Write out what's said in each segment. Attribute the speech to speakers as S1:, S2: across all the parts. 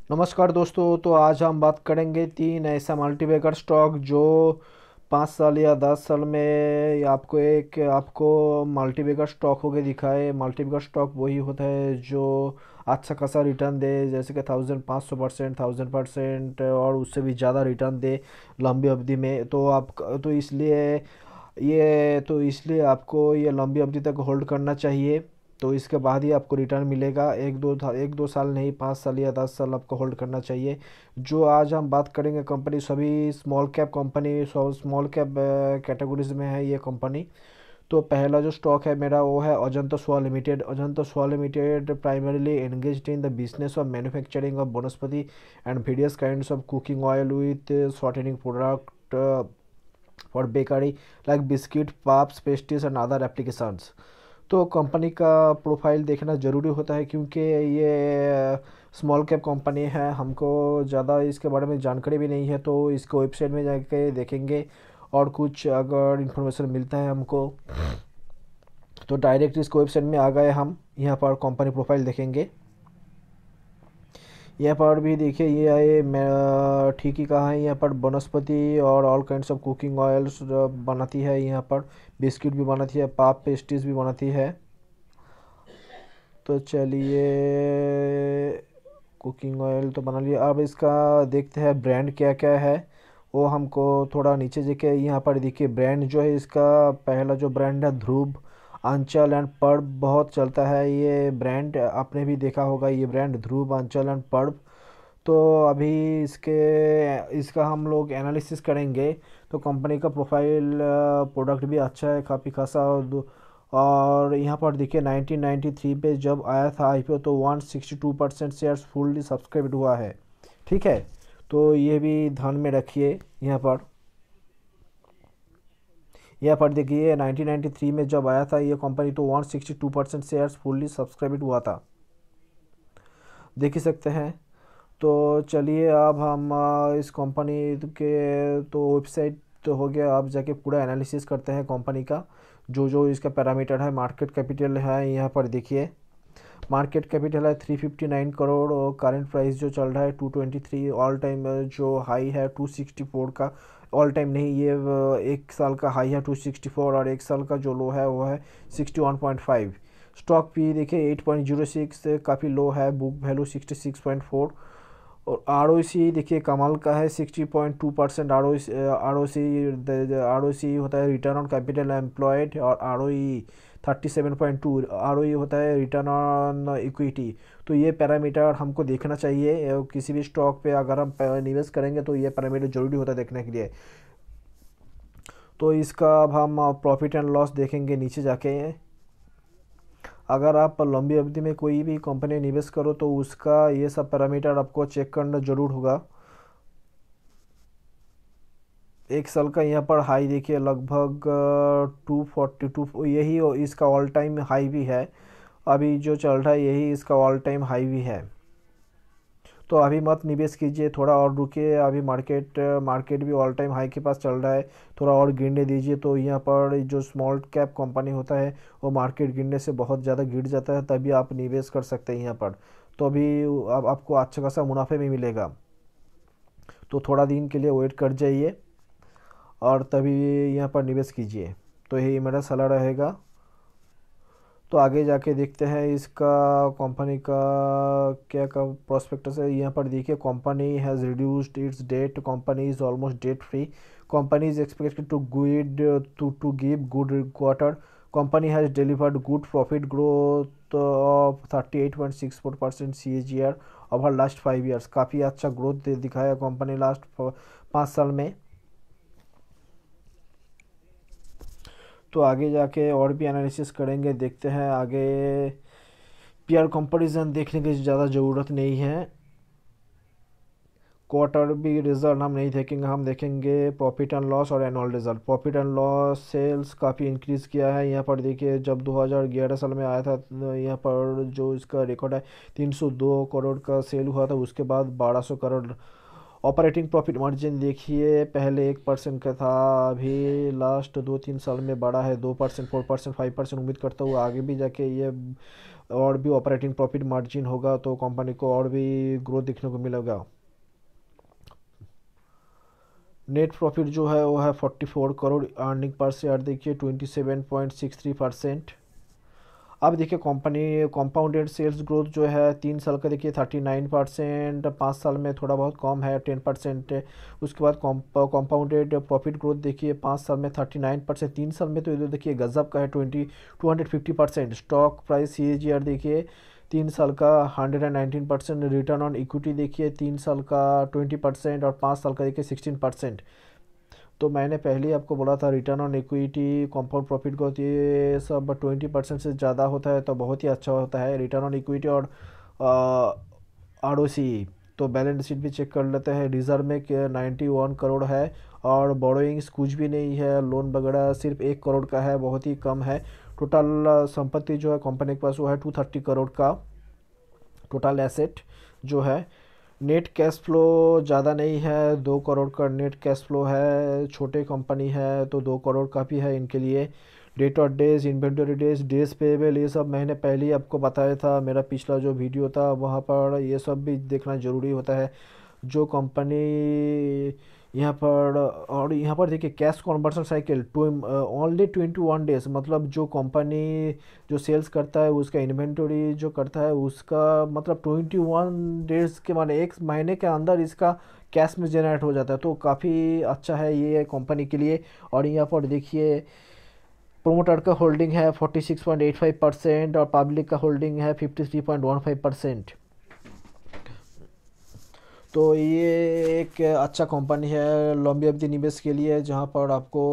S1: नमस्कार दोस्तों। तो आज हम बात करेंगे तीन ऐसा मल्टीबैगर स्टॉक जो 5 साल या 10 साल में आपको मल्टीबैगर स्टॉक होके दिखाए। मल्टीबैगर स्टॉक वही होता है जो अच्छा खासा रिटर्न दे, जैसे कि 1500%, 1000% और उससे भी ज़्यादा रिटर्न दे लंबी अवधि में। तो इसलिए आपको ये लंबी अवधि तक होल्ड करना चाहिए। तो इसके बाद ही आपको रिटर्न मिलेगा। एक दो साल नहीं, 5 साल या 10 साल आपको होल्ड करना चाहिए। जो आज हम बात करेंगे कंपनी सभी small cap company, small cap categories में है ये कंपनी। तो पहला जो स्टॉक है मेरा वो है Ajanta soya limited. Ajanta soya limited primarily engaged in the business of manufacturing of vanaspati and various kinds of cooking oil with shortening product for bakery like biscuit, puffs, pastries and other applications. तो company का profile देखना ज़रूरी होता है क्योंकि ये small cap company है। हमको ज़्यादा इसके बारे में जानकारी भी नहीं है, तो इसको वेबसाइट में जाके देखेंगे और कुछ अगर इन्फॉर्मेशन मिलता है हमको तो डायरेक्ट इसको वेबसाइट में आ गए। हम यहाँ पर कंपनी प्रोफाइल देखेंगे। यहाँ पर भी देखिए ये मैं ठीक ही कहा है। यहाँ पर वनस्पति और all kinds of cooking oils बनाती है। यहाँ पर बिस्किट भी बनाती है, पाप पेस्ट्रीज भी बनाती है। तो चलिए, कुकिंग ऑयल तो बना लिया। अब इसका देखते हैं ब्रांड क्या क्या है। वो हमको थोड़ा नीचे देखे। यहाँ पर देखिए ब्रांड जो है इसका, पहला जो ब्रांड है ध्रुव, आंचल एंड पर्व बहुत चलता है ये ब्रांड। आपने भी देखा होगा ये ब्रांड ध्रुव, आंचल एंड पर्व। तो अभी इसका हम लोग एनालिसिस करेंगे। तो कंपनी का प्रोफाइल, प्रोडक्ट भी अच्छा है काफ़ी खासा। और यहाँ पर देखिए 1993 पे जब आया था आईपीओ तो 162% शेयर्स फुल्ली सब्सक्राइब हुआ है। ठीक है, तो ये भी ध्यान में रखिए। यहाँ पर देखिए 1993 में जब आया था ये कंपनी तो 162% शेयर्स फुल्ली सब्सक्राइब हुआ था, देख ही सकते हैं। तो चलिए अब हम इस कंपनी के तो वेबसाइट तो हो गया। अब जाके पूरा एनालिसिस करते हैं कंपनी का। जो जो इसका पैरामीटर है, मार्केट कैपिटल है यहाँ पर देखिए। मार्केट कैपिटल है 359 करोड़ और करंट प्राइस जो चल रहा है 223। ऑल टाइम जो हाई है 264 का। ऑल टाइम नहीं, ये एक साल का हाई है 264 और एक साल का जो लो है वो है 61.5। स्टॉक पी देखिए 8.06, काफ़ी लो है। Book value 66.4। और आर ओ सी देखिए कमाल का है 60.2%। आर ओ सी होता है रिटर्न ऑन कैपिटल एम्प्लॉयड, और आर ओ ई 37.2। आर ओ ई होता है रिटर्न ऑन इक्विटी। तो ये पैरामीटर हमको देखना चाहिए। किसी भी स्टॉक पे अगर हम निवेश करेंगे तो ये पैरामीटर जरूरी होता है देखने के लिए। तो इसका अब हम प्रॉफिट एंड लॉस देखेंगे नीचे जाके। अगर आप लंबी अवधि में कोई भी कंपनी निवेश करो तो उसका ये सब पैरामीटर आपको चेक करना ज़रूर होगा। एक साल का यहाँ पर हाई देखिए लगभग 242, यही इसका ऑल टाइम हाई भी है। अभी जो चल रहा है यही इसका ऑल टाइम हाई भी है। तो अभी मत निवेश कीजिए, थोड़ा और रुकिए। अभी मार्केट भी ऑल टाइम हाई के पास चल रहा है। थोड़ा और गिरने दीजिए। तो यहाँ पर जो स्मॉल कैप कंपनी होता है वो मार्केट गिरने से बहुत ज़्यादा गिर जाता है, तभी आप निवेश कर सकते हैं यहाँ पर। तो अभी अब आपको अच्छा खासा मुनाफे भी मिलेगा। तो थोड़ा दिन के लिए वेट कर जाइए और तभी यहाँ पर निवेश कीजिए। तो यही मेरा सलाह रहेगा। तो आगे जाके देखते हैं इसका कंपनी का क्या का प्रोस्पेक्टस है। यहाँ पर देखिए company has reduced its debt, company is almost debt free, company is expected to give good quarter, company has delivered good profit growth of 38.64% CAGR over last 5 years. काफ़ी अच्छा ग्रोथ दिखाया कंपनी लास्ट 5 साल में। तो आगे जाके और भी एनालिसिस करेंगे, देखते हैं आगे। पीआर कंपैरिजन देखने की ज़्यादा ज़रूरत नहीं है। क्वार्टर भी रिजल्ट हम नहीं देखेंगे, हम देखेंगे प्रॉफिट एंड लॉस और annual result. Profit and loss sales काफ़ी इंक्रीज़ किया है। यहाँ पर देखिए जब 2011 साल में आया था तो यहाँ पर जो इसका रिकॉर्ड है 302 करोड़ का सेल हुआ था, उसके बाद 1200 करोड़। ऑपरेटिंग प्रॉफिट मार्जिन देखिए, पहले 1% का था, अभी लास्ट 2-3 साल में बढ़ा है 2%, 4%, 5%। उम्मीद करता हूँ आगे भी जाके ये और भी ऑपरेटिंग प्रॉफिट मार्जिन होगा तो कंपनी को और भी ग्रोथ देखने को मिलेगा। नेट प्रॉफिट जो है वो है 44 करोड़। अर्निंग पर शेयर देखिए 27.63%। अब देखिए कंपनी कंपाउंडेड सेल्स ग्रोथ जो है 3 साल का देखिए 39%, 5 साल में थोड़ा बहुत कम है 10%। उसके बाद कंपाउंडेड प्रॉफिट ग्रोथ देखिए 5 साल में 39%, 3 साल में तो इधर देखिए गजब का है 250%। स्टॉक प्राइस CAGR देखिए 3 साल का 119%। रिटर्न ऑन इक्विटी देखिए 3 साल का 20% और 5 साल का देखिए 16%। तो मैंने पहले ही आपको बोला था return on equity, compound profit growth, ये सब 20% से ज़्यादा होता है तो बहुत ही अच्छा होता है रिटर्न ऑन इक्विटी और ROCE। तो बैलेंस शीट भी चेक कर लेते हैं। रिजर्व में 91 करोड़ है और बोरोइंग्स कुछ भी नहीं है, लोन वगैरह सिर्फ 1 करोड़ का है, बहुत ही कम है। टोटल संपत्ति जो है कंपनी के पास वो है 230 करोड़ का टोटल एसेट जो है। नेट कैश फ्लो ज़्यादा नहीं है, 2 करोड़ का नेट कैश फ्लो है। छोटे कंपनी है तो 2 करोड़ काफ़ी है इनके लिए। डेट और days, inventory days, days payable, ये सब मैंने पहले ही आपको बताया था, मेरा पिछला जो वीडियो था वहाँ पर ये सब भी देखना ज़रूरी होता है। जो कंपनी यहाँ पर, और यहाँ पर देखिए cash conversion cycle only 21 days, मतलब जो कंपनी जो सेल्स करता है उसका इन्वेंटरी जो करता है उसका मतलब 21 डेज के माने 1 महीने के अंदर इसका कैश में जनरेट हो जाता है, तो काफ़ी अच्छा है ये कंपनी के लिए। और यहाँ पर देखिए प्रोमोटर का होल्डिंग है 46.85% और पब्लिक का होल्डिंग है 53.15%। तो ये एक अच्छा कंपनी है लंबी अवधि निवेश के लिए, जहाँ पर आपको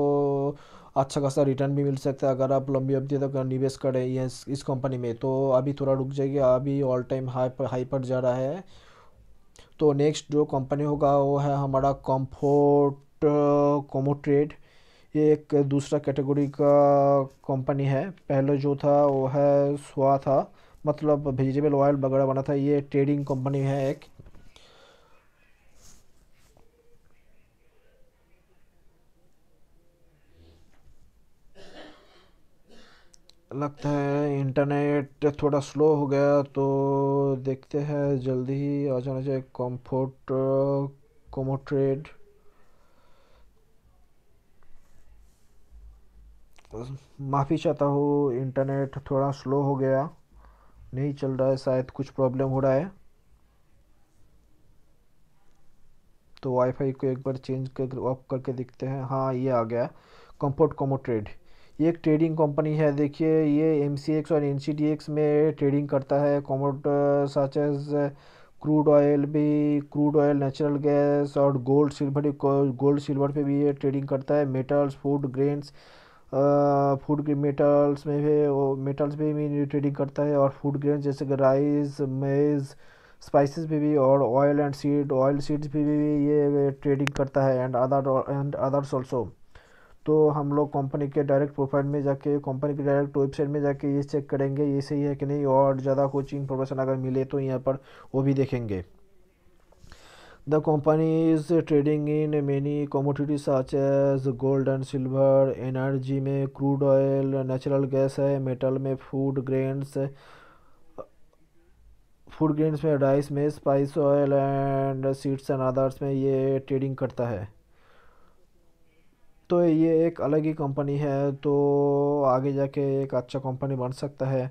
S1: अच्छा खासा रिटर्न भी मिल सकता है अगर आप लंबी अवधि तक निवेश करें ये इस कंपनी में। तो अभी थोड़ा रुक जाइए, अभी ऑल टाइम हाई पर जा रहा है। तो नेक्स्ट जो कंपनी होगा वो है हमारा कंफर्ट कोमोट्रेड। ये एक दूसरा कैटेगरी का कंपनी है। पहले जो था वो है स्वा था, मतलब वेजिटेबल ऑयल वगैरह बना था। ये ट्रेडिंग कंपनी है एक। लगता है इंटरनेट थोड़ा स्लो हो गया, तो देखते हैं जल्दी ही आ जाना चाहिए कंफर्ट कोमोट्रेड। माफ़ी चाहता हूँ, इंटरनेट थोड़ा स्लो हो गया, नहीं चल रहा है, शायद कुछ प्रॉब्लम हो रहा है। तो वाईफाई को एक बार चेंज कर ऑफ करके देखते हैं। हाँ, ये आ गया कंफर्ट कोमोट्रेड। ये एक ट्रेडिंग कंपनी है। देखिए ये MCX और NCDX में ट्रेडिंग करता है। Commodity such as crude oil भी, क्रूड ऑयल, नेचुरल गैस और गोल्ड सिल्वर पे भी ये ट्रेडिंग करता है। Metals, food grains, food metals में भी वो मेटल्स भी ट्रेडिंग करता है। और फूड ग्रेन जैसे कि राइस, मेज, स्पाइसेस पे भी, और ऑयल सीड्स पे भी ये ट्रेडिंग करता है, एंड अदर्स ऑल्सो। तो हम लोग कंपनी के डायरेक्ट प्रोफाइल में जाके, कंपनी के डायरेक्ट वेबसाइट में जाके ये चेक करेंगे ये सही है कि नहीं, और ज़्यादा कुछ इन्फॉर्मेशन अगर मिले तो यहाँ पर वो भी देखेंगे। The company is trading in many commodities such as gold and silver, energy में क्रूड ऑयल, नेचुरल गैस है, मेटल में फूड ग्रेन्स में राइस में spice oil and seeds and others में ये ट्रेडिंग करता है। तो ये एक अलग ही कंपनी है, तो आगे जाके एक अच्छा कंपनी बन सकता है।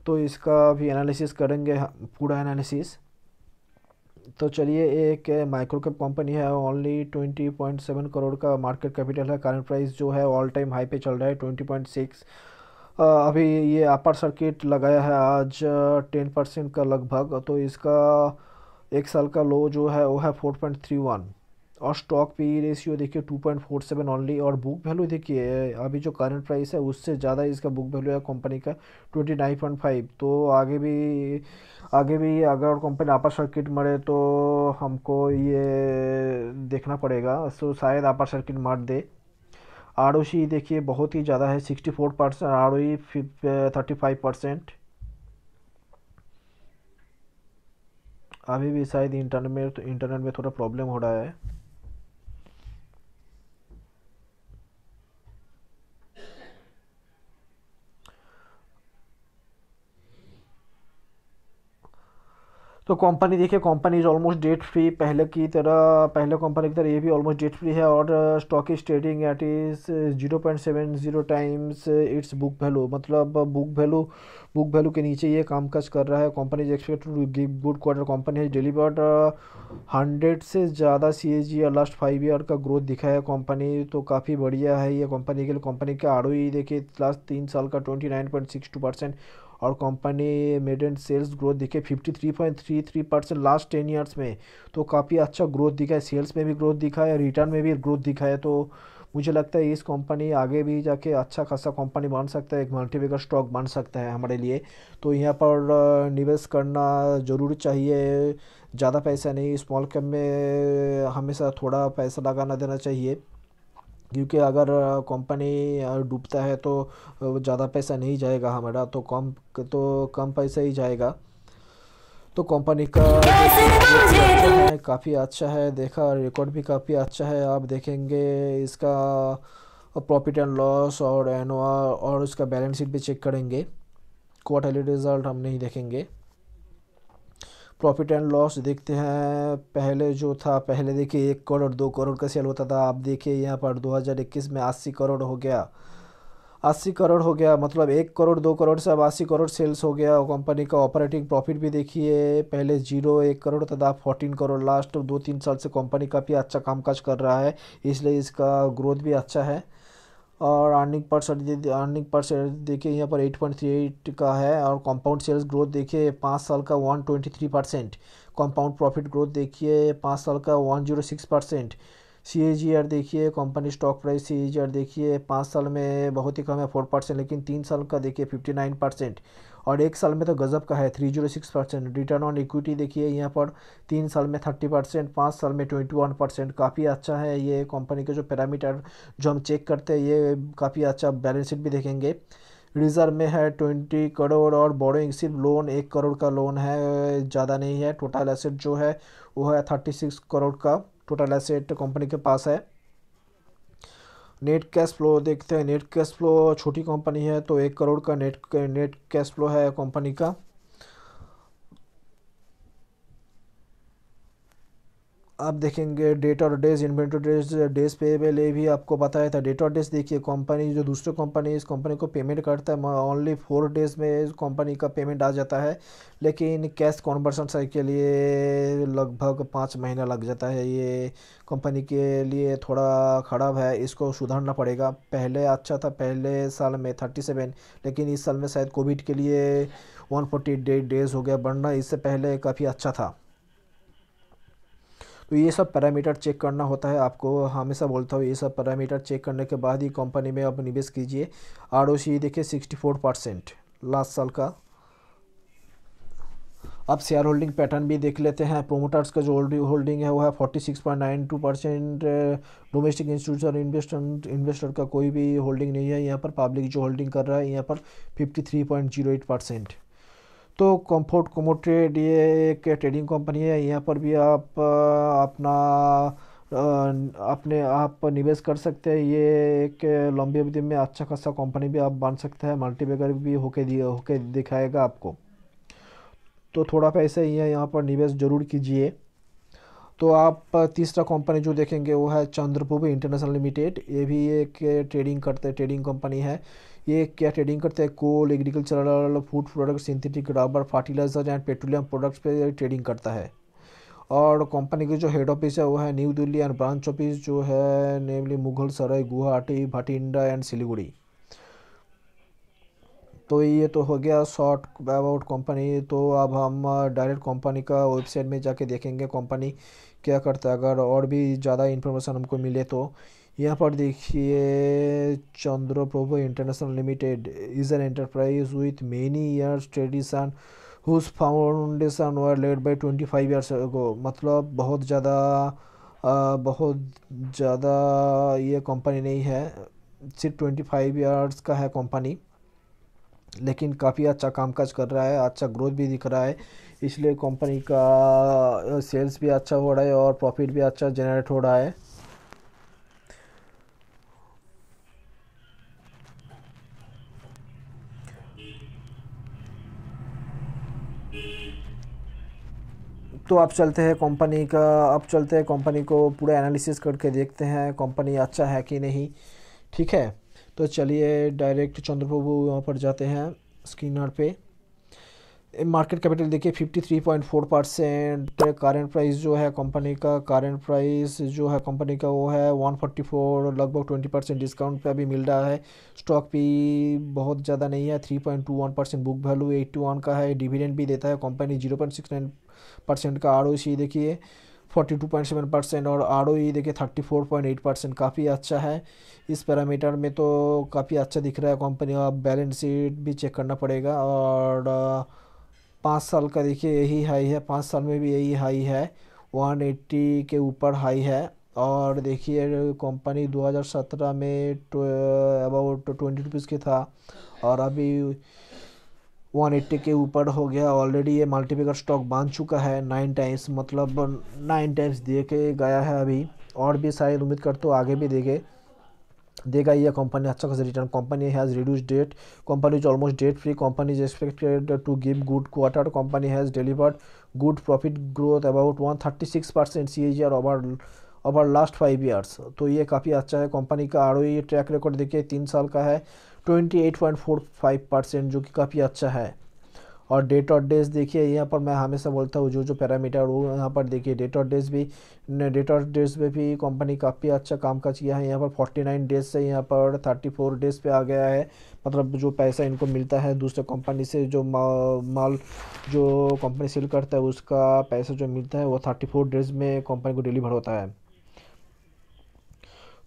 S1: तो इसका भी एनालिसिस करेंगे, पूरा एनालिसिस। तो चलिए, एक माइक्रो कैप कंपनी है, ओनली 20.7 करोड़ का मार्केट कैपिटल है। करंट प्राइस जो है ऑल टाइम हाई पे चल रहा है 20.6। अभी ये अपर सर्किट लगाया है आज 10% का लगभग। तो इसका 1 साल का लो जो है वो है 4.31। और स्टॉक पी रेशियो देखिए 2.47 ओनली। और बुक वैल्यू देखिए अभी जो करंट प्राइस है उससे ज़्यादा इसका बुक वैल्यू है कंपनी का 29.5। तो आगे भी अगर कंपनी अपर सर्किट मरे तो हमको ये देखना पड़ेगा, सो शायद अपर सर्किट मार दे। ROC देखिए बहुत ही ज़्यादा है 64%, ROE 35%। अभी भी शायद इंटरनेट में थोड़ा प्रॉब्लम हो रहा है। तो कंपनी देखिए, company is almost debt free, पहले कंपनी की तरह ये भी ऑलमोस्ट डेट फ्री है। और stock is trading at is 0.70 times its book value, मतलब बुक वैल्यू के नीचे ये कामकाज कर रहा है। Company is expect to give good quarter. Company has delivered 100 से ज़्यादा CAGR लास्ट 5 ईयर का ग्रोथ दिखा है कंपनी, तो काफ़ी बढ़िया है ये कंपनी के लिए। कंपनी का ROE देखिए लास्ट 3 साल का 29.62%। और कंपनी मेडेन सेल्स ग्रोथ दिखे 53.33% लास्ट 10 ईयर्स में, तो काफ़ी अच्छा ग्रोथ दिखा है। सेल्स में भी ग्रोथ दिखा है, रिटर्न में भी ग्रोथ दिखा है। तो मुझे लगता है इस कंपनी आगे भी जाके अच्छा खासा कंपनी बन सकता है, एक मल्टीबैगर स्टॉक बन सकता है हमारे लिए। तो यहाँ पर निवेश करना ज़रूर चाहिए, ज़्यादा पैसा नहीं। स्मॉल कैप में हमेशा थोड़ा पैसा लगाना देना चाहिए, क्योंकि अगर कंपनी डूबता है तो ज़्यादा पैसा नहीं जाएगा हमारा, तो कम पैसा ही जाएगा। तो कंपनी का जो है काफ़ी अच्छा है, देखा रिकॉर्ड भी काफ़ी अच्छा है। आप देखेंगे इसका प्रॉफिट एंड लॉस और एनुअल और उसका बैलेंस शीट भी चेक करेंगे। क्वार्टरली रिजल्ट हम नहीं देखेंगे, प्रॉफिट एंड लॉस देखते हैं। पहले जो था, पहले देखिए 1 करोड़ 2 करोड़ का सेल होता था, आप देखिए यहाँ पर 2021 में 80 करोड़ हो गया। 80 करोड़ हो गया, मतलब 1 करोड़ 2 करोड़ से अब 80 करोड़ सेल्स हो गया। और कंपनी का ऑपरेटिंग प्रॉफिट भी देखिए, पहले 1 करोड़ था, 14 करोड़। लास्ट 2-3 साल से कंपनी काफ़ी अच्छा कामकाज कर रहा है, इसलिए इसका ग्रोथ भी अच्छा है। और अर्निंग पर शेयर देखिए यहाँ पर 8.38 का है। और कंपाउंड सेल्स ग्रोथ देखिए 5 साल का 123%। कंपाउंड प्रॉफिट ग्रोथ देखिए 5 साल का 106%। CAGR देखिए, कंपनी स्टॉक प्राइस CAGR देखिए 5 साल में बहुत ही कम है 4%, लेकिन 3 साल का देखिए 59%। और 1 साल में तो गजब का है 306%। रिटर्न ऑन इक्विटी देखिए यहाँ पर 3 साल में 30%, 5 साल में 21%। काफ़ी अच्छा है ये कंपनी के जो पैरामीटर जो हम चेक करते हैं, ये काफ़ी अच्छा। बैलेंस शीट भी देखेंगे, रिजर्व में है 20 करोड़, और बोरोइंग सिर्फ लोन 1 करोड़ का लोन है, ज़्यादा नहीं है। टोटल एसेट जो है वो है 36 करोड़ का टोटल एसेट कंपनी के पास है। नेट कैश फ्लो देखते हैं, नेट कैश फ्लो छोटी कंपनी है तो 1 करोड़ का नेट कैश फ्लो है कंपनी का। आप देखेंगे डेट और days, inventory days, days payable, ये भी आपको बताया था। डेट और डेज देखिए, कंपनी जो दूसरे कंपनी इस कंपनी को पेमेंट करता है ओनली 4 डेज में कंपनी का पेमेंट आ जाता है, लेकिन कैश कन्वर्सन साइकिल के लिए लगभग 5 महीना लग जाता है। ये कंपनी के लिए थोड़ा ख़राब है, इसको सुधारना पड़ेगा। पहले अच्छा था, पहले साल में 37, लेकिन इस साल में शायद कोविड के लिए 148 डेज हो गया, वरना इससे पहले काफ़ी अच्छा था। तो ये सब पैरामीटर चेक करना होता है आपको, हमेशा बोलता हूँ ये सब पैरामीटर चेक करने के बाद ही कंपनी में आप निवेश कीजिए। ROC देखिए 64% लास्ट साल का। अब शेयर होल्डिंग पैटर्न भी देख लेते हैं। प्रोमोटर्स का जो होल्डिंग है वो है 46.92%। डोमेस्टिक इंस्टीट्यूशनल इन्वेस्टर का कोई भी होल्डिंग नहीं है यहाँ पर। पब्लिक जो होल्डिंग कर रहा है यहाँ पर 53.08%। तो कंफर्ट कमोट्रेड ये एक ट्रेडिंग कंपनी है, यहाँ पर भी आप अपने आप निवेश कर सकते हैं। ये एक लंबी अवधि में अच्छा खासा कंपनी भी आप बन सकते हैं, मल्टीबैगर भी होके दिखाएगा आपको। तो थोड़ा पैसा ही है यहाँ पर, निवेश जरूर कीजिए। तो आप तीसरा कंपनी जो देखेंगे वो है चंद्रप्रभु इंटरनेशनल लिमिटेड। ये भी एक ट्रेडिंग कंपनी है। ये क्या ट्रेडिंग करते हैं? Coal, agricultural, food product, synthetic rubber, fertilizer and petroleum products पे ट्रेडिंग करता है। और कंपनी की जो हेड ऑफिस है वो है new Delhi, and branch office जो है नेमली मुगल सराय, गुवाहाटी, भटिंडा एंड सिलीगुड़ी। तो ये तो हो गया शॉर्ट अबाउट कंपनी। तो अब हम डायरेक्ट कंपनी का वेबसाइट में जाके देखेंगे कंपनी क्या करता है, अगर और भी ज़्यादा इन्फॉर्मेशन हमको मिले तो। यहाँ पर देखिए, Chandraprabhu international limited is an enterprise with many years tradition whose foundation were laid by 25 years ago. मतलब बहुत ज़्यादा ये कंपनी नहीं है, सिर्फ 25 ईयर्स का है कंपनी। लेकिन काफ़ी अच्छा कामकाज कर रहा है, अच्छा ग्रोथ भी दिख रहा है, इसलिए कंपनी का सेल्स भी अच्छा हो रहा है और प्रॉफिट भी अच्छा जनरेट हो रहा है। तो अब चलते हैं कंपनी को पूरा एनालिसिस करके देखते हैं कंपनी अच्छा है कि नहीं। ठीक है, तो चलिए डायरेक्ट चंद्रप्रभु वहाँ पर जाते हैं स्क्रीनर पे। मार्केट कैपिटल देखिए 53.4%। करेंट प्राइस जो है कंपनी का, करेंट प्राइस जो है कंपनी का वो है 144, लगभग 20% डिस्काउंट पे अभी मिल रहा है। स्टॉक भी बहुत ज़्यादा नहीं है, 3.21%। बुक वैल्यू 81 का है। डिविडेंड भी देता है कंपनी 0.69% का। आर देखिए 42.7% और आर देखिए 34.8%, काफ़ी अच्छा है इस पैरामीटर में, तो काफ़ी अच्छा दिख रहा है कंपनी। अब बैलेंस शीट भी चेक करना पड़ेगा। और 5 साल का देखिए यही हाई है, 5 साल में भी यही हाई है, 180 के ऊपर हाई है। और देखिए कंपनी 2017 में अबाउट 20 रुपीज़ के था और अभी 180 के ऊपर हो गया ऑलरेडी। ये मल्टीपैकर स्टॉक बांध चुका है 9 टाइम्स, मतलब 9 टाइम्स दे के गया है अभी, और भी शायद उम्मीद करते हो आगे भी देगा ये कंपनी अच्छा खासा return. Company has reduce debt, company is almost debt free, company is expected to give good quarter, company has delivered good profit growth about 136% CAGR over last 5 years. तो ये काफ़ी अच्छा है। कंपनी का ROE ट्रैक रिकॉर्ड देखिए 3 साल का है 28.45%, जो कि काफ़ी अच्छा है। और डेट और डेज देखिए, यहाँ पर मैं हमेशा बोलता हूँ जो जो पैरामीटर वो यहाँ पर देखिए डेट और डेज में भी कंपनी काफ़ी अच्छा काम काज किया है। यहाँ पर 49 डेज से यहाँ पर 34 डेज पे आ गया है, मतलब जो पैसा इनको मिलता है दूसरे कंपनी से, जो माल जो कंपनी सेल करता है उसका पैसा जो मिलता है वो 34 डेज में कंपनी को डिलीवर होता है।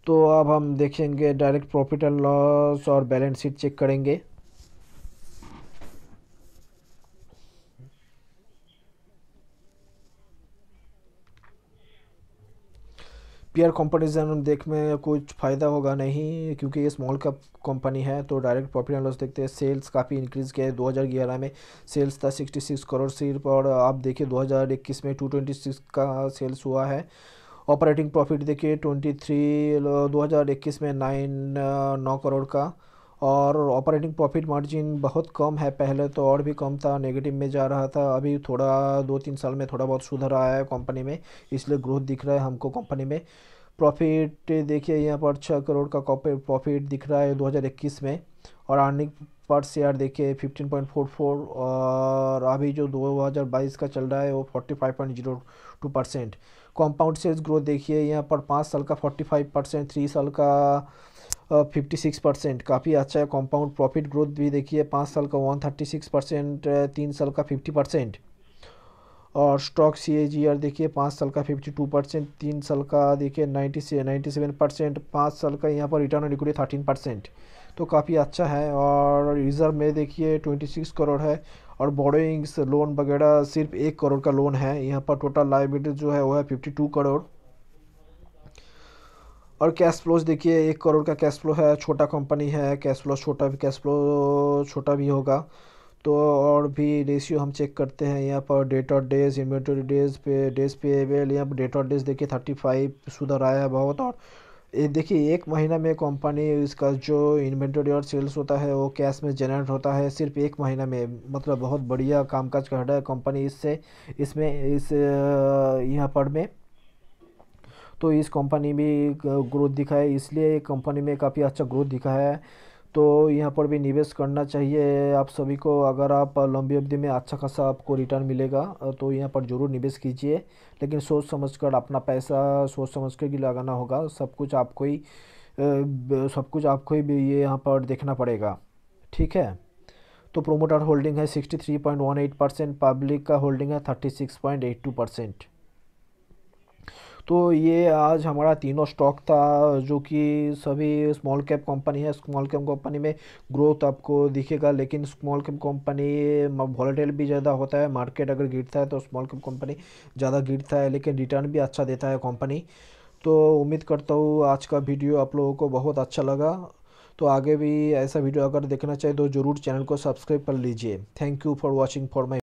S1: तो अब हम देखेंगे डायरेक्ट प्रॉफिट एंड लॉस और बैलेंस शीट चेक करेंगे। पीआर कंपैरिजन देख में कुछ फ़ायदा होगा नहीं, क्योंकि ये स्मॉल कैप कंपनी है। तो डायरेक्ट प्रॉफिट एंड लॉस देखते हैं। सेल्स काफ़ी इंक्रीज़ किया है। 2011 में सेल्स था 66 करोड़ सिर्फ, और आप देखिए 2021 में 226 का सेल्स हुआ है। ऑपरेटिंग प्रॉफिट देखिए 2021 में 9 करोड़ का। और ऑपरेटिंग प्रॉफिट मार्जिन बहुत कम है, पहले तो और भी कम था, नेगेटिव में जा रहा था, अभी थोड़ा 2-3 साल में थोड़ा बहुत सुधर आया है कंपनी में, इसलिए ग्रोथ दिख रहा है हमको कंपनी में। प्रॉफिट देखिए यहाँ पर 6 करोड़ का प्रॉफिट दिख रहा है 2021 में। और अर्निंग पर शेयर देखिए 15.44, और अभी जो 2022 का चल रहा है वो 45.02%। कॉम्पाउंड सेल्स ग्रोथ देखिए यहाँ पर 5 साल का 45%, 3 साल का 56%, काफ़ी अच्छा है। कॉम्पाउंड प्रॉफिट ग्रोथ भी देखिए 5 साल का 136%, 3 साल का 50%। और स्टॉक CAGR देखिए 5 साल का 52%, 3 साल का देखिए 97%, 5 साल का यहाँ पर रिटर्न ऑन इक्विटी 13%, तो काफ़ी अच्छा है। और रिजर्व में देखिए 26 करोड़ है, और बोरोइंग्स लोन वगैरह सिर्फ 1 करोड़ का लोन है। यहाँ पर टोटल लाइबिलिटी जो है वो है 52 करोड़। और कैश फ्लोज देखिए 1 करोड़ का कैश फ्लो है, छोटा कंपनी है, कैश फ्लो छोटा भी होगा। तो और भी रेशियो हम चेक करते हैं यहाँ पर। डेट और डेज, इन्वेंटरी डेज पेएबल, यहाँ पर डेट और डेज देखिए 35 सुधर आया है बहुत। और ये देखिए 1 महीना में कंपनी इसका जो इन्वेंटरी और सेल्स होता है वो कैश में जनरेट होता है सिर्फ 1 महीना में, मतलब बहुत बढ़िया कामकाज कर रहा है कंपनी इससे, इसमें इस यहाँ पर में। तो इस कंपनी भी ग्रोथ दिखा है, इसलिए कंपनी में काफ़ी अच्छा ग्रोथ दिखा है। तो यहाँ पर भी निवेश करना चाहिए आप सभी को। अगर आप लंबी अवधि में अच्छा खासा आपको रिटर्न मिलेगा तो यहाँ पर ज़रूर निवेश कीजिए, लेकिन सोच समझ कर अपना पैसा सोच समझ कर ही लगाना होगा। सब कुछ आपको ही भी ये यहाँ पर देखना पड़ेगा। ठीक है, तो प्रोमोटर होल्डिंग है 63.18%, पब्लिक का होल्डिंग है 36.82%। तो ये आज हमारा तीनों स्टॉक था, जो कि सभी स्मॉल कैप कंपनी है। स्मॉल कैप कंपनी में ग्रोथ आपको दिखेगा, लेकिन स्मॉल कैप कंपनी वॉलेटाइल भी ज़्यादा होता है, मार्केट अगर गिरता है तो स्मॉल कैप कंपनी ज़्यादा गिरता है, लेकिन रिटर्न भी अच्छा देता है कंपनी। तो उम्मीद करता हूँ आज का वीडियो आप लोगों को बहुत अच्छा लगा। तो आगे भी ऐसा वीडियो अगर देखना चाहिए तो ज़रूर चैनल को सब्सक्राइब कर लीजिए। Thank you for watching for my